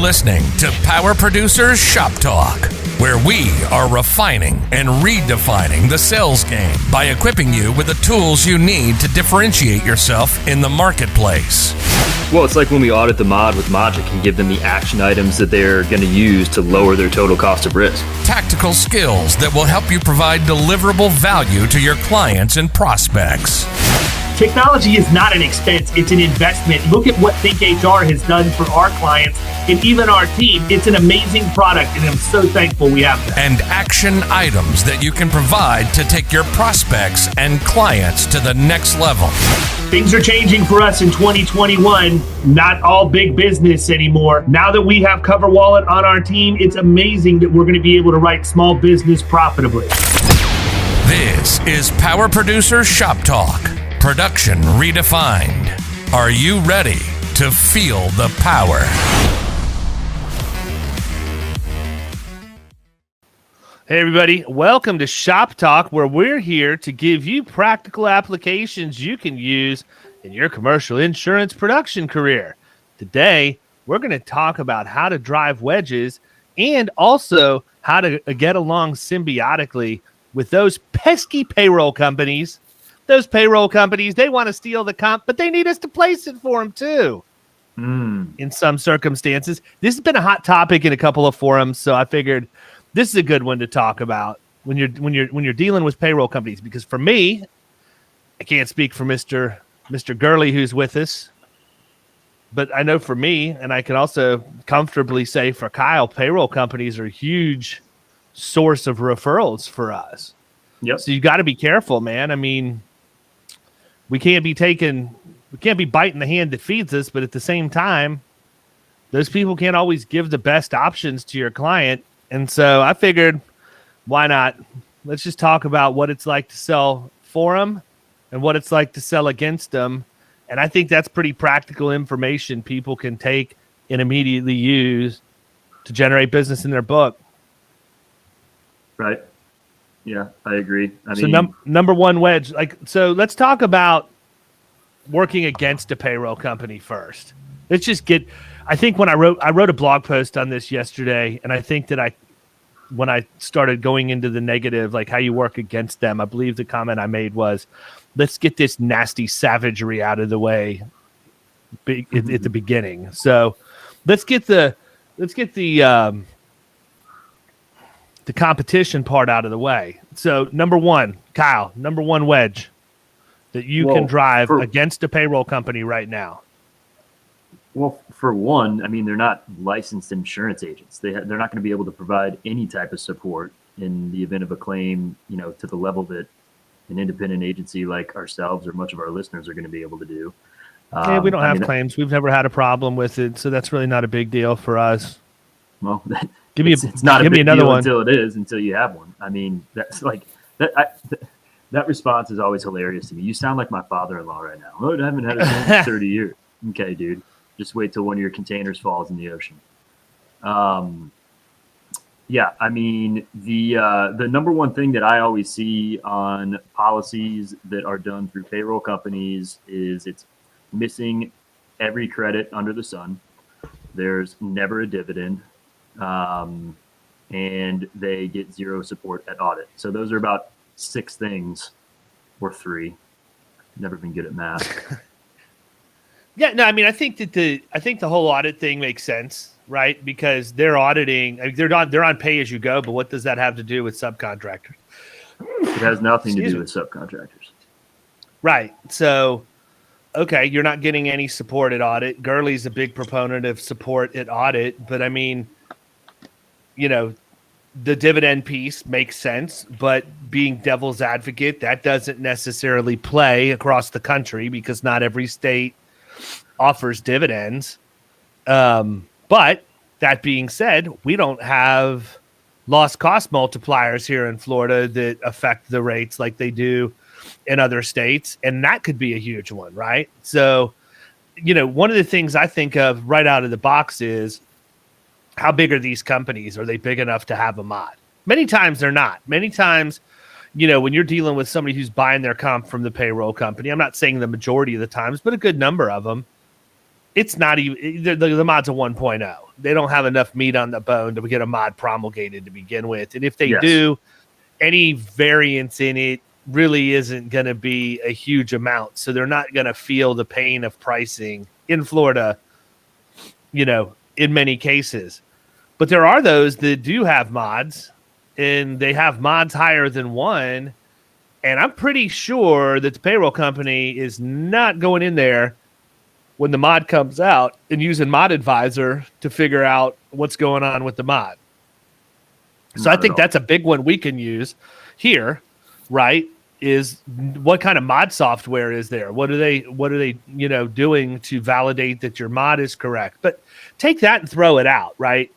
listening to Power Producers Shop Talk, where we are refining and redefining the sales game by equipping you with the tools you need to differentiate yourself in the marketplace. Well, it's like when we audit the mod with Logic and give them the action items that they're going to use to lower their total cost of risk. Tactical skills that will help you provide deliverable value to your clients and prospects. Technology is not an expense, it's an investment. Look at what Think HR has done for our clients and even our team. It's an amazing product, and I'm so thankful we have that. And action items that you can provide to take your prospects and clients to the next level. Things are changing for us in 2021. Not all big business anymore. Now that we have CoverWallet on our team, it's amazing that we're going to be able to write small business profitably. This is Power Producer Shop Talk. Production redefined. Are you ready to feel the power? Hey everybody, welcome to Shop Talk, where we're here to give you practical applications you can use in your commercial insurance production career. Today, we're going to talk about how to drive wedges and also how to get along symbiotically with those pesky payroll companies. Those payroll companies, they want to steal the comp, but they need us to place it for them too. In some circumstances. This has been a hot topic in a couple of forums, so I figured this is a good one to talk about when you're dealing with payroll companies. Because for me, I can't speak for Mr. Gurley who's with us, but I know for me, and I can also comfortably say for Kyle, payroll companies are a huge source of referrals for us. Yep. So you got to be careful, man. I mean, we can't be biting the hand that feeds us, but at the same time, those people can't always give the best options to your client. And so I figured, why not? Let's just talk about what it's like to sell for them and what it's like to sell against them. And I think that's pretty practical information people can take and immediately use to generate business in their book. Right. Yeah, I agree. Number one wedge. So let's talk about working against a payroll company first. Let's just get. I think when I wrote a blog post on this yesterday, and I think that when I started going into the negative, like how you work against them, I believe the comment I made was, let's get this nasty savagery out of the way at the beginning. So let's get the competition part out of the way. So number one, Kyle, number one wedge that you can drive against a payroll company right now. Well, for one, I mean, they're not licensed insurance agents. They're not going to be able to provide any type of support in the event of a claim, to the level that an independent agency like ourselves or much of our listeners are going to be able to do. Yeah, we don't have claims. We've never had a problem with it, so that's really not a big deal for us. Well, it's not a big deal until it is, until you have one. I mean, that's like that response is always hilarious to me. You sound like my father-in-law right now. Oh, I haven't had a claim in 30 years. Okay, dude. Just wait till one of your containers falls in the ocean. Yeah, I mean, the number one thing that I always see on policies that are done through payroll companies is it's missing every credit under the sun. There's never a dividend. And they get zero support at audit. So those are about 6 things, or 3. Never been good at math. Yeah, no, I mean, I think the whole audit thing makes sense, right? Because they're auditing, they're on pay as you go, but what does that have to do with subcontractors? It has nothing to do with subcontractors. Right. So, okay, you're not getting any support at audit. Gurley's a big proponent of support at audit, but I mean, the dividend piece makes sense, but being devil's advocate, that doesn't necessarily play across the country because not every state offers dividends. But that being said, we don't have lost cost multipliers here in Florida that affect the rates like they do in other states. And that could be a huge one, right? So, one of the things I think of right out of the box is, how big are these companies? Are they big enough to have a mod? Many times they're not. Many times, when you're dealing with somebody who's buying their comp from the payroll company, I'm not saying the majority of the times, but a good number of them, it's not even the mod's a 1.0. They don't have enough meat on the bone to get a mod promulgated to begin with. And if they do, any variance in it really isn't going to be a huge amount. So they're not going to feel the pain of pricing in Florida, in many cases. But there are those that do have mods, and they have mods higher than one. And I'm pretty sure that the payroll company is not going in there when the mod comes out and using Mod Advisor to figure out what's going on with the mod. So I think that's a big one we can use here, right? Is what kind of mod software is there? What are they doing to validate that your mod is correct? But take that and throw it out, right?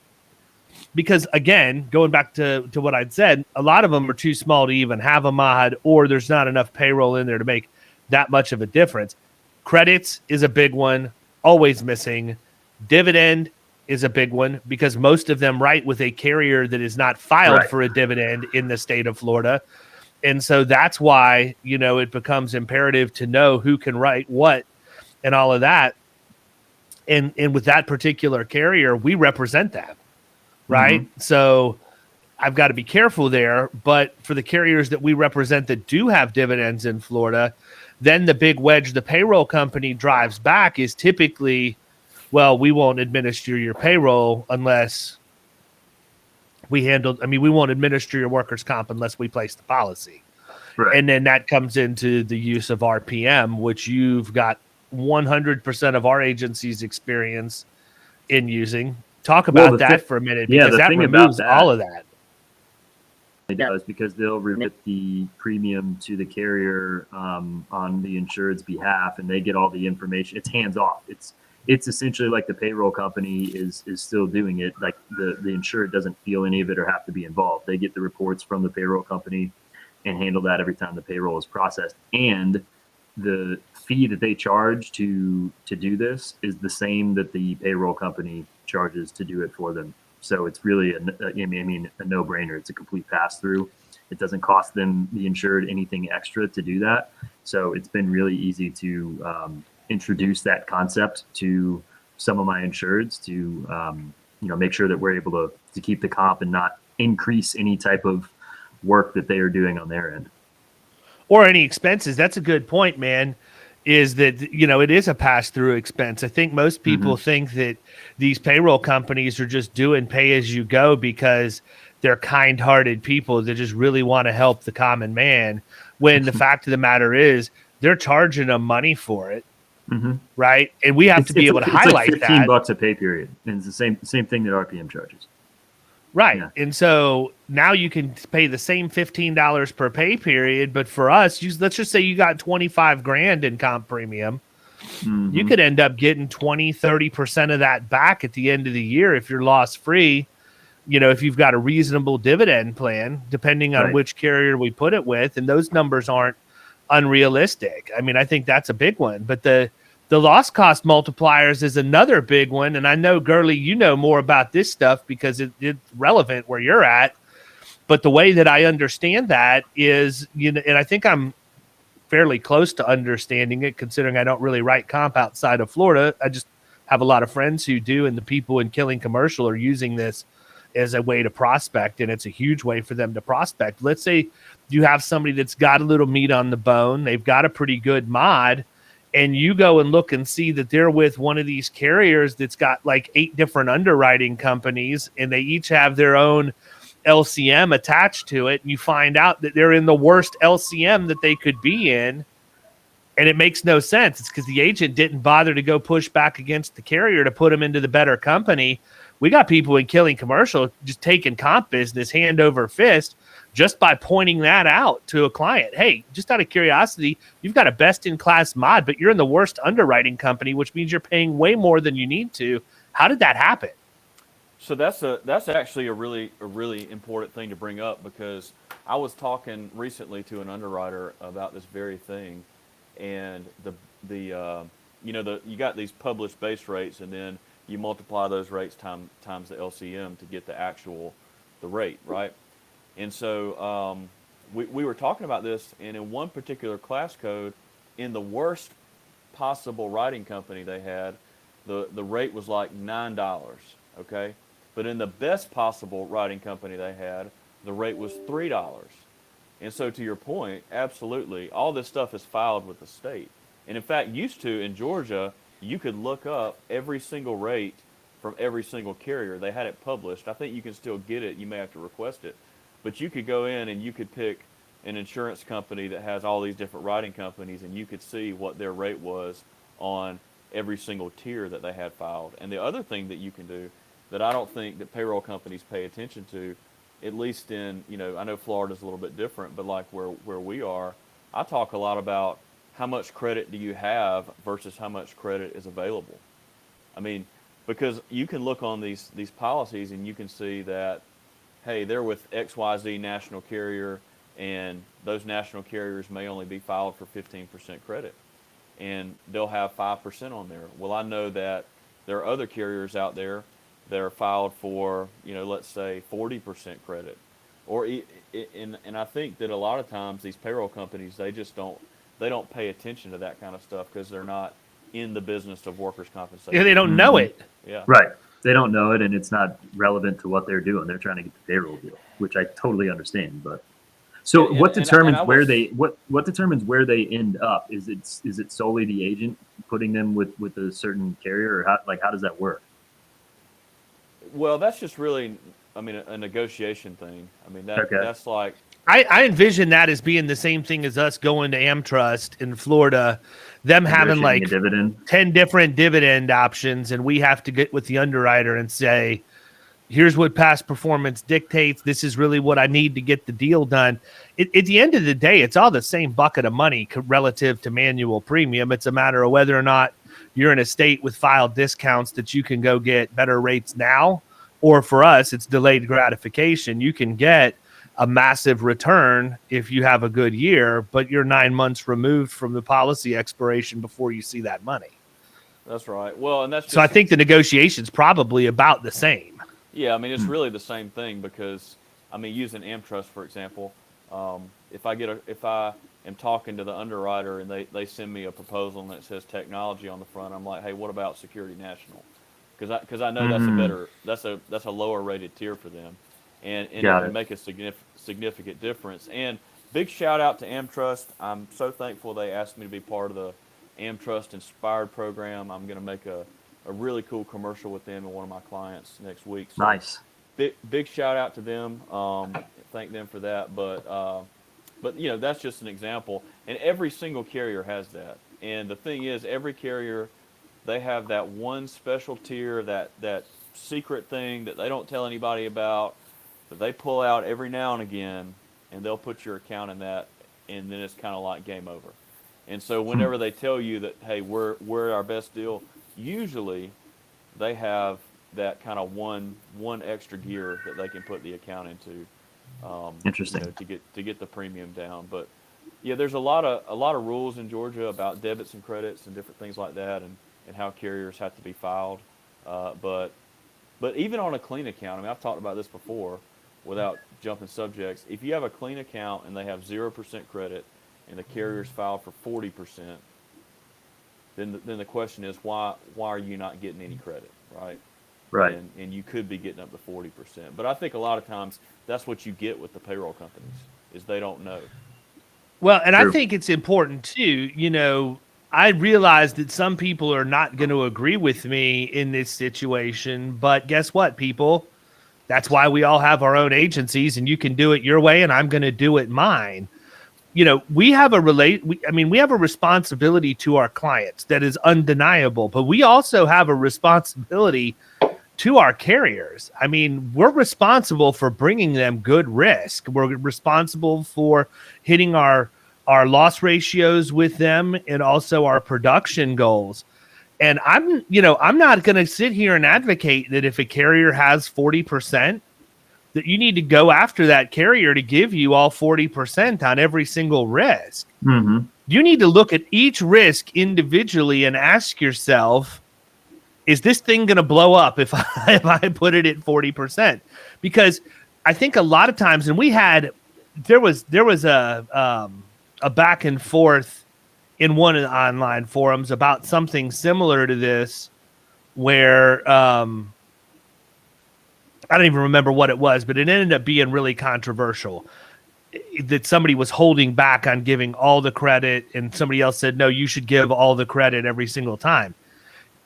Because again, going back to what I'd said, a lot of them are too small to even have a mod, or there's not enough payroll in there to make that much of a difference. Credits is a big one, always missing. Dividend is a big one because most of them write with a carrier that is not filed for a dividend in the state of Florida. And so that's why, it becomes imperative to know who can write what and all of that. And with that particular carrier, we represent them, right? Mm-hmm. So I've got to be careful there. But for the carriers that we represent that do have dividends in Florida, then the big wedge the payroll company drives back is typically, well, we won't administer your payroll unless we won't administer your workers' comp unless we place the policy. Right. And then that comes into the use of RPM, which you've got 100% of our agency's experience in using. Talk about that for a minute, because that removes all of that. It does, because they'll remit the premium to the carrier on the insured's behalf, and they get all the information. It's hands off. It's essentially like the payroll company is still doing it. Like the insured doesn't feel any of it or have to be involved. They get the reports from the payroll company and handle that every time the payroll is processed. And the fee that they charge to do this is the same that the payroll company charges to do it for them. So it's really a no-brainer. It's a complete pass-through. It doesn't cost them, the insured, anything extra to do that. So it's been really easy to introduce that concept to some of my insureds to make sure that we're able to keep the comp and not increase any type of work that they are doing on their end. Or any expenses. That's a good point, man. Is that, it is a pass-through expense. I think most people think that these payroll companies are just doing pay-as-you-go because they're kind-hearted people that just really want to help the common man, when the fact of the matter is they're charging them money for it, right? And we have to be able to highlight like $15 a pay period, and it's the same thing that RPM charges. Right. Yeah. And so now you can pay the same $15 per pay period. But for us, let's just say you got $25,000 in comp premium. You could end up getting 20-30% of that back at the end of the year if you're loss free. If you've got a reasonable dividend plan, depending on which carrier we put it with. And those numbers aren't unrealistic. I mean, I think that's a big one. But the loss cost multipliers is another big one. And I know, Gurley, you know more about this stuff because it's relevant where you're at. But the way that I understand that is, and I think I'm fairly close to understanding it, considering I don't really write comp outside of Florida. I just have a lot of friends who do, and the people in Killing Commercial are using this as a way to prospect, and it's a huge way for them to prospect. Let's say you have somebody that's got a little meat on the bone. They've got a pretty good mod, and you go and look and see that they're with one of these carriers that's got like 8 different underwriting companies, and they each have their own LCM attached to it. And you find out that they're in the worst LCM that they could be in. And it makes no sense. It's because the agent didn't bother to go push back against the carrier to put them into the better company. We got people in Killing Commercial just taking comp business hand over fist just by pointing that out to a client. Hey, just out of curiosity, you've got a best-in-class mod, but you're in the worst underwriting company, which means you're paying way more than you need to. How did that happen? So that's actually a really important thing to bring up, because I was talking recently to an underwriter about this very thing, and you got these published base rates, and then you multiply those rates times the LCM to get the rate, right? And so we were talking about this, and in one particular class code, in the worst possible writing company they had, the rate was like $9, okay? But in the best possible writing company they had, the rate was $3. And so to your point, absolutely, all this stuff is filed with the state. And in fact, used to in Georgia, you could look up every single rate from every single carrier. They had it published. I think you can still get it. You may have to request it. But you could go in and you could pick an insurance company that has all these different writing companies, and you could see what their rate was on every single tier that they had filed. And the other thing that you can do that I don't think that payroll companies pay attention to, at least in, I know Florida's a little bit different, but like where we are, I talk a lot about how much credit do you have versus how much credit is available. I mean, because you can look on these policies and you can see that, hey, they're with XYZ national carrier, and those national carriers may only be filed for 15% credit, and they'll have 5% on there. Well, I know that there are other carriers out there that are filed for, let's say 40% credit, and I think that a lot of times these payroll companies, they don't pay attention to that kind of stuff because they're not in the business of workers' compensation. Yeah, they don't know it. Yeah. Right. They don't know it, and it's not relevant to what they're doing. They're trying to get the payroll deal, which I totally understand. But so, what determines what determines where they end up? Is it solely the agent putting them with a certain carrier, or how does that work? Well, that's just really, a negotiation thing. That's like. I envision that as being the same thing as us going to AmTrust in Florida, them having like 10 different dividend options, and we have to get with the underwriter and say, here's what past performance dictates. This is really what I need to get the deal done. At the end of the day, it's all the same bucket of money relative to manual premium. It's a matter of whether or not you're in a state with filed discounts that you can go get better rates now, or for us, it's delayed gratification. You can get a massive return if you have a good year, but you're 9 months removed from the policy expiration before you see that money. That's right. Well, and that's so I think the negotiation's probably about the same. Yeah, it's really the same thing because, using AmTrust, for example, if I am talking to the underwriter and they send me a proposal and it says technology on the front, I'm like, hey, what about Security National? Because I know that's a lower rated tier for them. And it can make a significant difference. And big shout out to AmTrust. I'm so thankful they asked me to be part of the AmTrust Inspired program. I'm going to make a really cool commercial with them and one of my clients next week. So nice. Big shout out to them. Thank them for that. But that's just an example. And every single carrier has that. And the thing is, every carrier, they have that one special tier, that secret thing that they don't tell anybody about, that they pull out every now and again, and they'll put your account in that, and then it's kind of like game over. And so whenever they tell you that, hey, we're our best deal, usually they have that kind of one extra gear that they can put the account into. Interesting. To get the premium down. But yeah, there's a lot of rules in Georgia about debits and credits and different things like that, and how carriers have to be filed. But even on a clean account, I've talked about this before without jumping subjects. If you have a clean account and they have 0% credit and the carrier's filed for 40%, then the question is, why are you not getting any credit, right? Right. And you could be getting up to 40%. But I think a lot of times that's what you get with the payroll companies, is they don't know. Well, and true. I think it's important too, I realize that some people are not going to agree with me in this situation, but guess what, people? That's why we all have our own agencies, and you can do it your way, and I'm going to do it mine. We have a responsibility to our clients that is undeniable, but we also have a responsibility to our carriers. We're responsible for bringing them good risk. We're responsible for hitting our loss ratios with them and also our production goals. And I'm not going to sit here and advocate that if a carrier has 40%, that you need to go after that carrier to give you all 40% on every single risk. Mm-hmm. You need to look at each risk individually and ask yourself, is this thing going to blow up if I put it at 40%? Because I think a lot of times, and there was a back and forth in one of the online forums about something similar to this, where I don't even remember what it was, but it ended up being really controversial. That somebody was holding back on giving all the credit, and somebody else said, no, you should give all the credit every single time.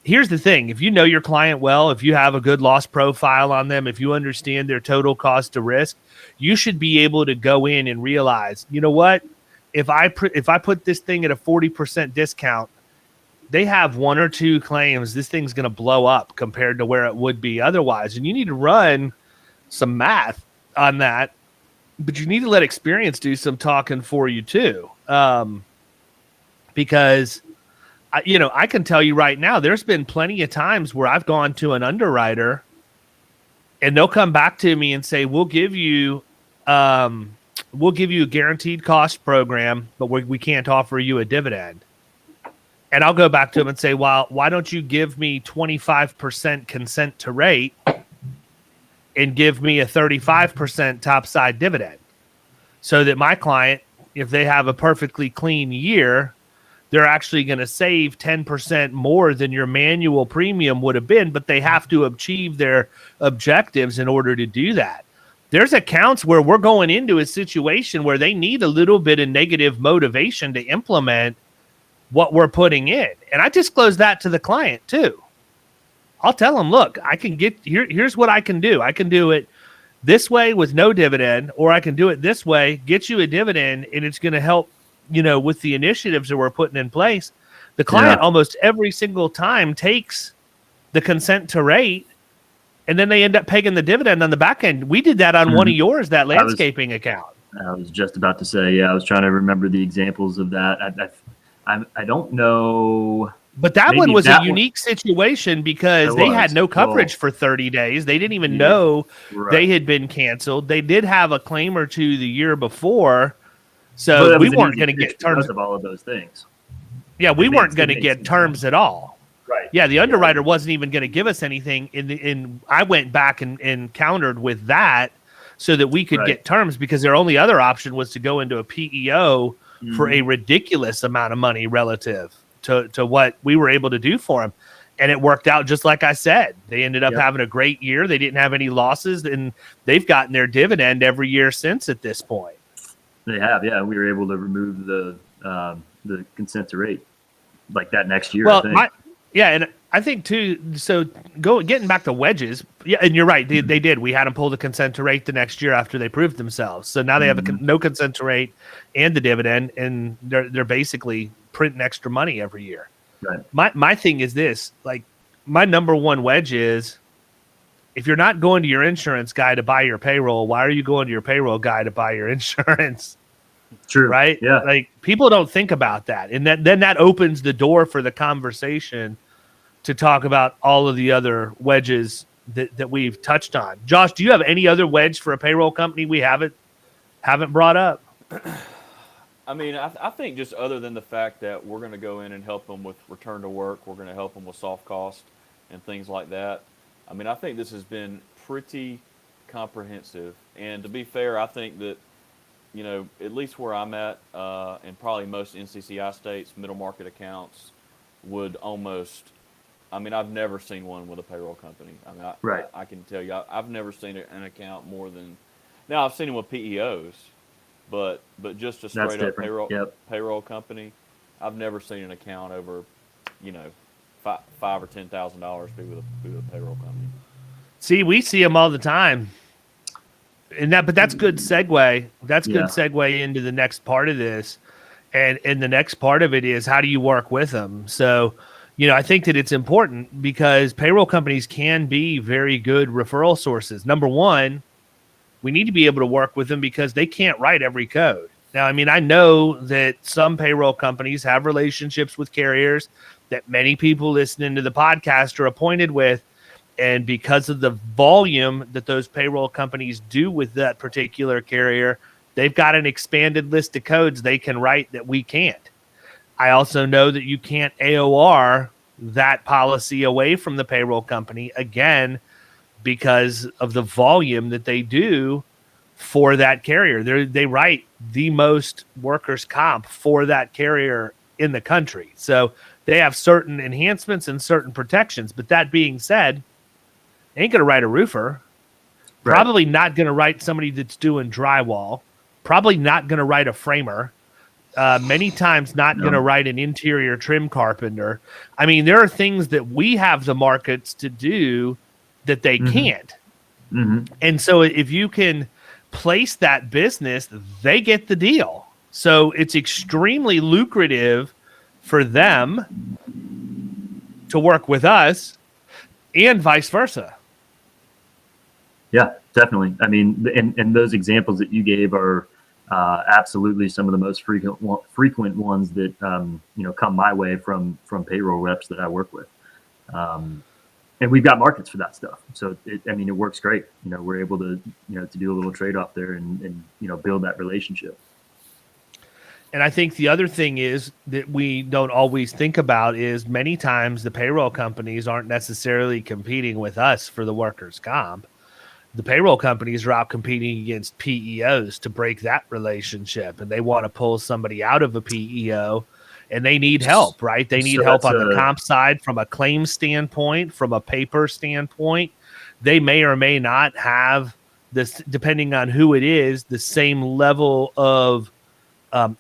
Here's the thing. If you know your client well, if you have a good loss profile on them, if you understand their total cost to risk, you should be able to go in and realize, you know what? If I put this thing at a 40% discount, they have one or two claims, this thing's going to blow up compared to where it would be otherwise. And you need to run some math on that. But you need to let experience do some talking for you too, because I can tell you right now, there's been plenty of times where I've gone to an underwriter, and they'll come back to me and say, "We'll give you a guaranteed cost program, but we can't offer you a dividend." And I'll go back to them and say, "Well, why don't you give me 25% consent to rate and give me a 35% topside dividend, so that my client, if they have a perfectly clean year, they're actually going to save 10% more than your manual premium would have been, but they have to achieve their objectives in order to do that." There's accounts where we're going into a situation where they need a little bit of negative motivation to implement what we're putting in. And I disclose that to the client too. I'll tell them, look, I can get here's what I can do. I can do it this way with no dividend, or I can do it this way, get you a dividend, and it's going to help, with the initiatives that we're putting in place. The client almost every single time takes the consent to rate, and then they end up paying the dividend on the back end. We did that on one of yours, that landscaping account. I was just about to say, I was trying to remember the examples of that. I don't know. But that one was a unique situation because they had no coverage for 30 days. They didn't even know they had been canceled. They did have a claim or two the year before, so we weren't going to get terms of all of those things. Yeah, we weren't going to get terms at all. Right. Yeah, the underwriter wasn't even going to give us anything. I went back and countered with that so that we could get terms, because their only other option was to go into a PEO for a ridiculous amount of money relative to what we were able to do for them. And it worked out just like I said. They ended up having a great year. They didn't have any losses, and they've gotten their dividend every year since at this point. They have, yeah. We were able to remove the consent to rate like that next year. Well, I think. and I think too. So getting back to wedges, and you're right. They did. We had them pull the consent to rate the next year after they proved themselves. So now they have no consent to rate and the dividend, and they're basically printing extra money every year. Right. My thing is this: like, my number one wedge is, if you're not going to your insurance guy to buy your payroll, why are you going to your payroll guy to buy your insurance? True. Right? Yeah. Like, people don't think about that. And then that opens the door for the conversation to talk about all of the other wedges that we've touched on. Josh, do you have any other wedge for a payroll company we haven't brought up? I mean, I think just other than the fact that we're going to go in and help them with return to work, we're going to help them with soft cost and things like that. I mean, I think this has been pretty comprehensive. And to be fair, I think that, at least where I'm at, and probably most NCCI states, middle market accounts would almost, I've never seen one with a payroll company. I can tell you, I've never seen an account more than, now I've seen them with PEOs, but just a straight up payroll company, I've never seen an account over, $5,000 or $10,000 be with a payroll company. See, we see them all the time. But that's good segue. That's good segue into the next part of this. And the next part of it is, how do you work with them? So, I think that it's important because payroll companies can be very good referral sources. Number one, we need to be able to work with them because they can't write every code. Now, I know that some payroll companies have relationships with carriers that many people listening to the podcast are appointed with. And because of the volume that those payroll companies do with that particular carrier, they've got an expanded list of codes they can write that we can't. I also know that you can't AOR that policy away from the payroll company, again, because of the volume that they do for that carrier. They write the most workers' comp for that carrier in the country. So they have certain enhancements and certain protections. But that being said, ain't going to write a roofer. Right. Probably not going to write somebody that's doing drywall. Probably not going to write a framer. Many times not going to write an interior trim carpenter. I mean, there are things that we have the markets to do that they can't. And so if you can place that business, they get the deal. So it's extremely lucrative for them to work with us and vice versa. Yeah, definitely. I mean, and those examples that you gave are absolutely some of the most frequent ones that come my way from payroll reps that I work with. And we've got markets for that stuff, so it works great. We're able to to do a little trade off there and build that relationship. And I think the other thing is that we don't always think about is many times the payroll companies aren't necessarily competing with us for the workers' comp. The payroll companies are out competing against PEOs to break that relationship, and they want to pull somebody out of a PEO, and they need help, right? They need help on the comp side from a claim standpoint, from a paper standpoint. They may or may not have this, depending on who it is, the same level of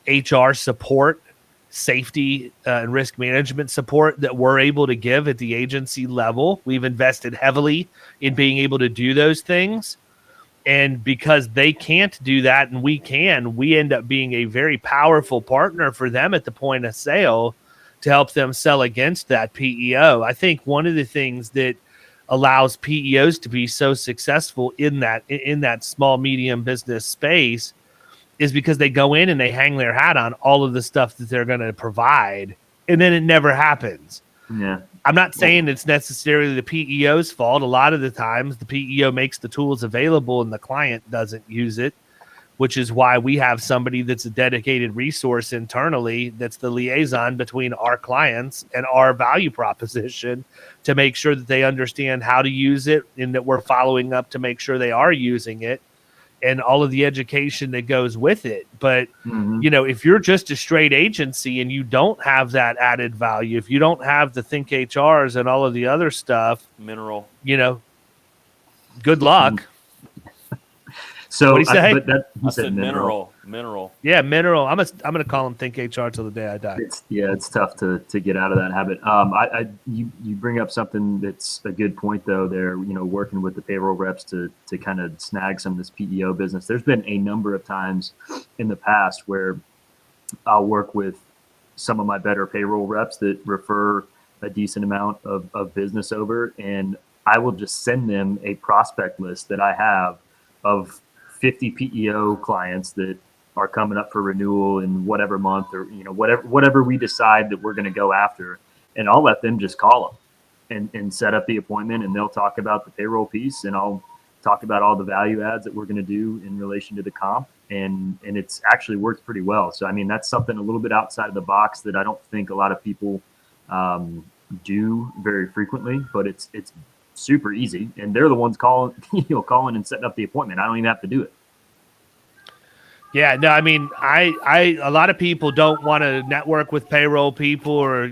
HR support, safety and risk management support that we're able to give at the agency level. We've invested heavily in being able to do those things. And because they can't do that and we can, we end up being a very powerful partner for them at the point of sale to help them sell against that PEO. I think one of the things that allows PEOs to be so successful in that small, medium business space is because they go in and they hang their hat on all of the stuff that they're going to provide, and then it never happens. Yeah. I'm not saying it's necessarily the PEO's fault. A lot of the times the PEO makes the tools available and the client doesn't use it, which is why we have somebody that's a dedicated resource internally that's the liaison between our clients and our value proposition to make sure that they understand how to use it and that we're following up to make sure they are using it, and all of the education that goes with it. But, if you're just a straight agency and you don't have that added value, if you don't have the Think HRs and all of the other stuff, Mineral. Good luck. So what do you say? I said mineral. Yeah, mineral. I'm going to call them Think HR till the day I die. It's tough to get out of that habit. You bring up something that's a good point though. There, working with the payroll reps to kind of snag some of this PEO business. There's been a number of times in the past where I'll work with some of my better payroll reps that refer a decent amount of business over, and I will just send them a prospect list that I have of 50 PEO clients that are coming up for renewal in whatever month, or whatever we decide that we're going to go after, and I'll let them just call them and set up the appointment, and they'll talk about the payroll piece, and I'll talk about all the value adds that we're going to do in relation to the comp, and it's actually worked pretty well. So that's something a little bit outside of the box that I don't think a lot of people do very frequently, but it's super easy, and they're the ones calling and setting up the appointment. I don't even have to do it. Yeah, no, I a lot of people don't want to network with payroll people or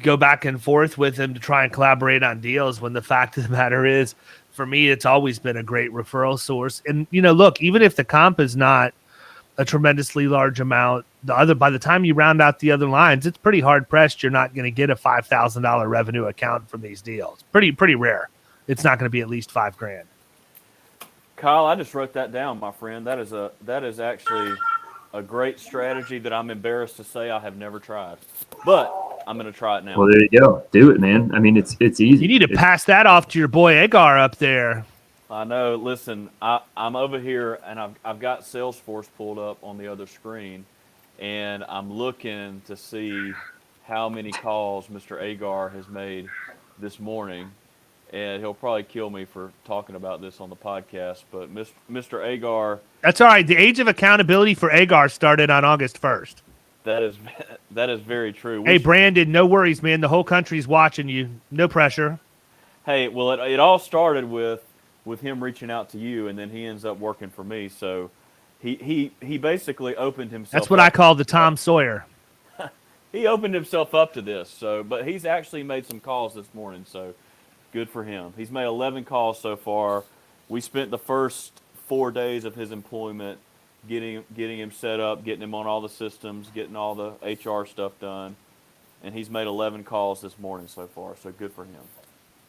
go back and forth with them to try and collaborate on deals, when the fact of the matter is, for me, it's always been a great referral source. And look, even if the comp is not a tremendously large amount, by the time you round out the other lines, it's pretty hard pressed you're not going to get a $5,000 revenue account from these deals. Pretty rare. It's not going to be at least $5,000. Kyle, I just wrote that down, my friend. That is actually a great strategy that I'm embarrassed to say I have never tried, but I'm going to try it now. Well, there you go. Do it, man. It's easy. You need to pass that off to your boy Agar up there. I know. Listen, I'm over here, and I've got Salesforce pulled up on the other screen, and I'm looking to see how many calls Mr. Agar has made this morning, and he'll probably kill me for talking about this on the podcast, but Mr. Agar... That's all right. The age of accountability for Agar started on August 1st. That is very true. Hey, Brandon, no worries, man. The whole country's watching you. No pressure. Hey, well, it all started with him reaching out to you, and then he ends up working for me. So he basically opened himself. That's what I call the Tom Sawyer. he opened himself up to this. So, but he's actually made some calls this morning. So, good for him. He's made 11 calls so far. We spent the first 4 days of his employment getting him set up, getting him on all the systems, getting all the HR stuff done, and he's made 11 calls this morning so far. So good for him.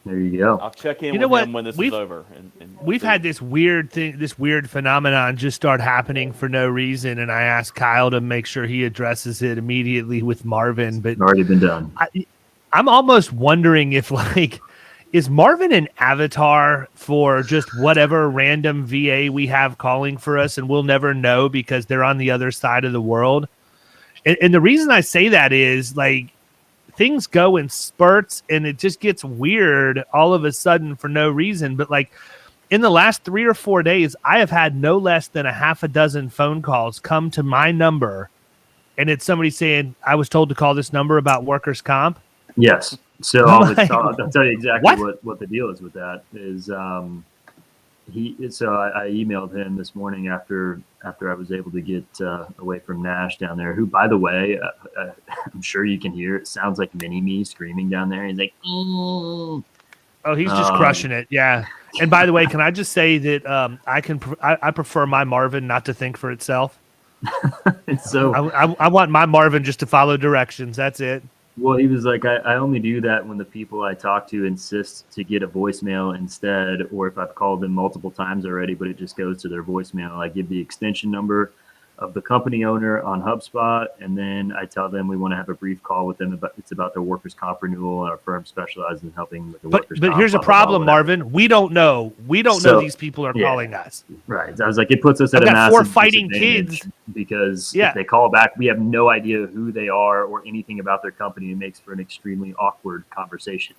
There you go. I'll check in You know with what? him when this is over. And We've had this weird thing, this weird phenomenon just start happening for no reason, and I asked Kyle to make sure he addresses it immediately with Marvin. But It's already been done. I'm almost wondering if, like, is Marvin an avatar for just whatever random VA we have calling for us, and we'll never know because they're on the other side of the world? And the reason I say that is, like, things go in spurts and it just gets weird all of a sudden for no reason. But, like, in the last 3 or 4 days, I have had no less than a half a dozen phone calls come to my number, and it's somebody saying, I was told to call this number about workers' comp. Yes. So I'll tell you exactly what the deal is with that is I emailed him this morning after I was able to get away from Nash down there, who, by the way, I'm sure you can hear it sounds like mini-me screaming down there. He's like, oh, he's just crushing it. Yeah. And by the way, can I just say that I prefer my Marvin not to think for itself. so I want my Marvin just to follow directions. That's it. Well, he was like, I only do that when the people I talk to insist to get a voicemail instead, or if I've called them multiple times already, but it just goes to their voicemail. I give the extension number of the company owner on HubSpot, and then I tell them we want to have a brief call with them about their workers' comp renewal. Our firm specializes in helping with the workers' comp. But here's a problem, Marvin. We don't know. We don't know these people are calling us. Right. I was like, it puts us at a massive 4 fighting disadvantage kids because if they call back, we have no idea who they are or anything about their company. It makes for an extremely awkward conversation.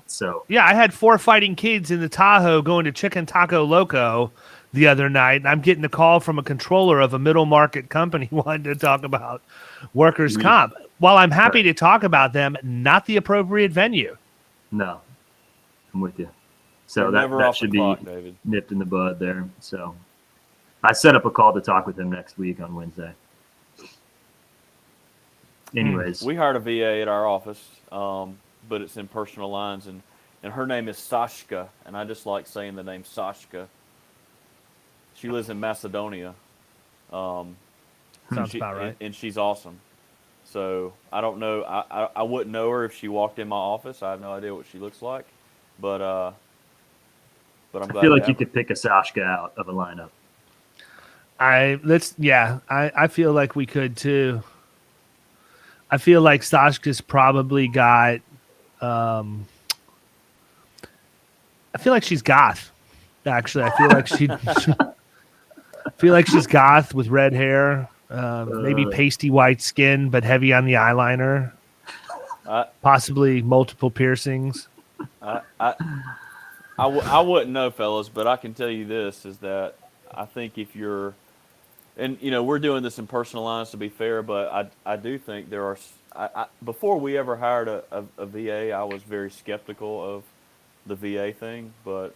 So yeah, I had 4 fighting kids in the Tahoe going to Chicken Taco Loco the other night, and I'm getting a call from a controller of a middle market company wanting to talk about workers' comp. While I'm happy to talk about them, not the appropriate venue. No, I'm with you. So that should be David. Nipped in the bud there. So I set up a call to talk with him next week on Wednesday. Anyways, we hired a VA at our office, but it's in personal lines, and her name is Sashka, and I just like saying the name Sashka. She lives in Macedonia. Sounds about right. And she's awesome. So I don't know. I wouldn't know her if she walked in my office. I have no idea what she looks like. But I'm glad. I feel like you could pick a Sashka out of a lineup. I feel like we could too. I feel like Sashka's probably got. I feel like she's goth. Actually, I feel like she's goth with red hair, maybe pasty white skin, but heavy on the eyeliner. Possibly multiple piercings. I wouldn't know, fellas, but I can tell you this is that I think if you're, and we're doing this in personal lines to be fair, but I do think there are. Before we ever hired a VA, I was very skeptical of the VA thing, but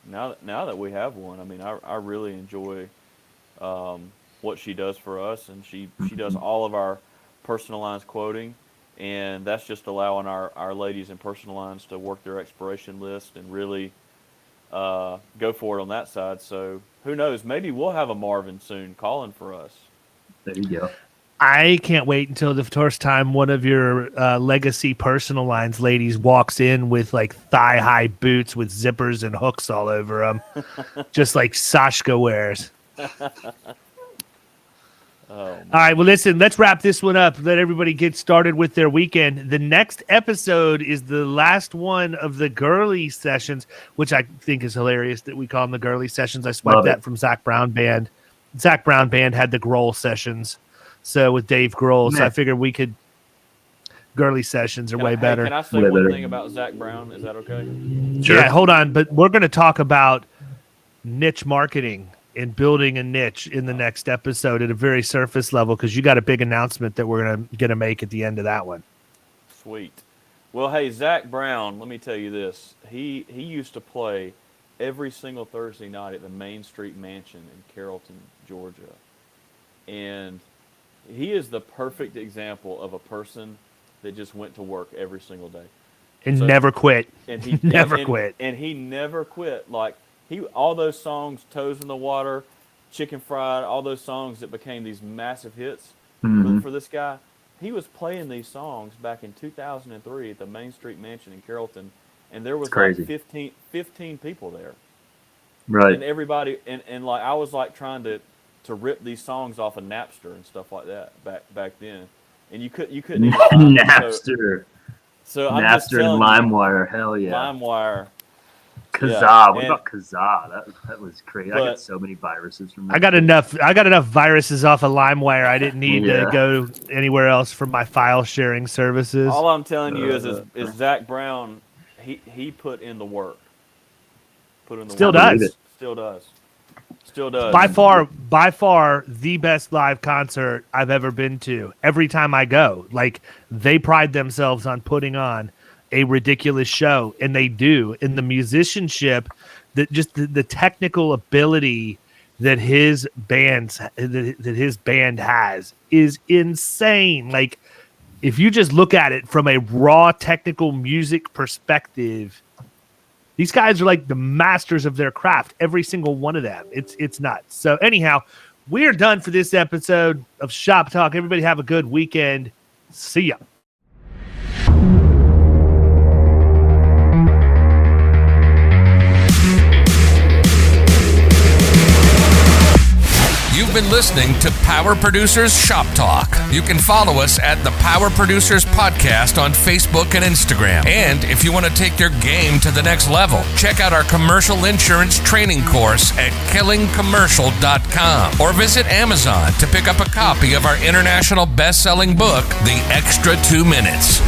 now that we have one, I mean, I really enjoy what she does for us, and she does all of our personal lines quoting, and that's just allowing our ladies in personal lines to work their expiration list and really go for it on that side. So who knows? Maybe we'll have a Marvin soon calling for us. There you go. I can't wait until the first time one of your legacy personal lines ladies walks in with like thigh-high boots with zippers and hooks all over them, just like Sashka wears. All right, well, listen, let's wrap this one up. Let everybody get started with their weekend. The next episode is the last one of the Gurley sessions, which I think is hilarious that we call them the Gurley sessions. I swiped that from Zach Brown Band. Zach Brown Band had the Grohl sessions. So with Dave Grohl, so I figured we could. Gurley sessions are way better. Can I say one thing about Zach Brown? Is that okay? Sure. Yeah, hold on, but we're going to talk about niche marketing and building a niche in the next episode at a very surface level, because you got a big announcement that we're going to make at the end of that one. Sweet. Well, hey, Zach Brown, let me tell you this. He used to play every single Thursday night at the Main Street Mansion in Carrollton, Georgia, and he is the perfect example of a person that just went to work every single day. And never quit. And he never quit. And he never quit. Like all those songs, Toes in the Water, Chicken Fried, all those songs that became these massive hits for this guy. He was playing these songs back in 2003 at the Main Street Mansion in Carrollton, and there was like 15 people there. Right. And everybody, and like I was like trying to rip these songs off of Napster and stuff like that back then, and you couldn't even find Napster. So I'm Napster just telling and LimeWire, hell yeah. LimeWire. Kazaa. Yeah, What about Kazaa? That was crazy. I got so many viruses from that. I got enough viruses off of LimeWire. I didn't need to go anywhere else for my file sharing services. All I'm telling you is Zach Brown, he put in the work. Still does. Still does. By far the best live concert I've ever been to. Every time I go, like, they pride themselves on putting on a ridiculous show, and they do. And the musicianship, that just the technical ability that his band has is insane. Like, if you just look at it from a raw technical music perspective, these guys are like the masters of their craft, every single one of them. It's nuts. So anyhow, we're done for this episode of Shop Talk. Everybody have a good weekend. See ya. You've been listening to Power Producers Shop Talk. You can follow us at the Power Producers Podcast on Facebook and Instagram. And if you want to take your game to the next level, check out our commercial insurance training course at killingcommercial.com or visit Amazon to pick up a copy of our international best-selling book, The Extra 2 Minutes.